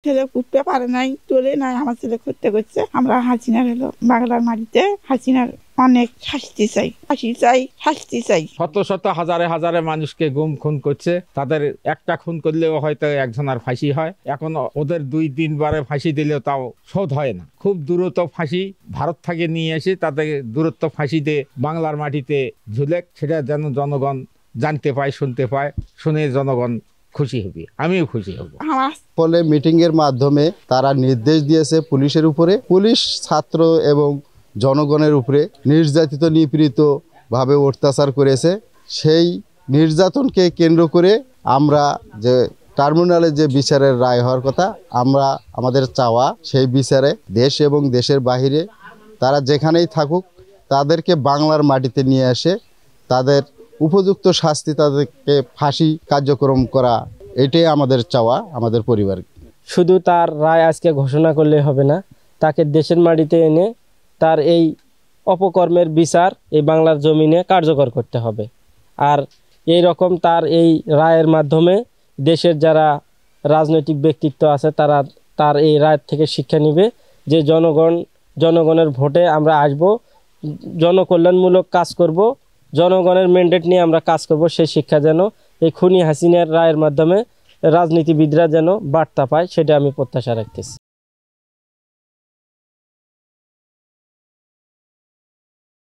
ছেলে উঠতে পারে নাই, চলে নাই, আমার ছেলে করতে করছে। আমরা হাসিনার বাংলার মাটিতে হাসিনার অনেক শাস্তি চাই, ফাঁসি চাই, শাস্তি চাই। শত শত হাজারে হাজারে মানুষকে গুম খুন করছে, তাদের একটা খুন করলেও হয়তো একজনের ফাঁসি হয়। এখন ওদের 2-3 বারে ফাঁসি দিলেও তাও শোধ হয় না। খুব দ্রুত ফাঁসি ভারত থেকে নিয়ে এসে তাদের দূরত্ব ফাঁসি দিয়ে বাংলার মাটিতে ঝুলেক, সেটা যেন জনগণ জানতে পায়, শুনতে পায়, শুনে জনগণ খুশি হবে, আমিও খুশি হব। ফলে মিটিং এর মাধ্যমে তারা নির্দেশ দিয়েছে পুলিশের উপরে, পুলিশ ছাত্র এবং জনগণের উপরে নির্যাতিত নিপীড়িত ভাবে অত্যাচার করেছে। সেই নির্যাতনকে কেন্দ্র করে আমরা যে ট্রাইব্যুনালে যে বিচারের রায় হওয়ার কথা, আমরা আমাদের চাওয়া সেই বিচারে দেশ এবং দেশের বাহিরে তারা যেখানেই থাকুক তাদেরকে বাংলার মাটিতে নিয়ে আসে তাদের উপযুক্ত শাস্তি, তাদেরকে ফাঁসি কার্যক্রম করা, এটাই আমাদের চাওয়া আমাদের পরিবার। শুধু তার রায় আজকে ঘোষণা করলে হবে না, তাকে দেশের মাটিতে এনে তার এই অপকর্মের বিচার এই বাংলার জমিনে কার্যকর করতে হবে। আর এই রকম তার এই রায়ের মাধ্যমে দেশের যারা রাজনৈতিক ব্যক্তিত্ব আছে তারা তার এই রায় থেকে শিক্ষা নেবে যে জনগণের ভোটে আমরা আসব, জনকল্যাণমূলক কাজ করব, জনগণের ম্যান্ডেট নিয়ে আমরা কাজ করব। সেই শিক্ষা যেন এই খুনি হাসিনার রায়ের মাধ্যমে রাজনীতিবিদরা যেন বার্তা পায়, সেটা আমি প্রত্যাশা রাখতেছি।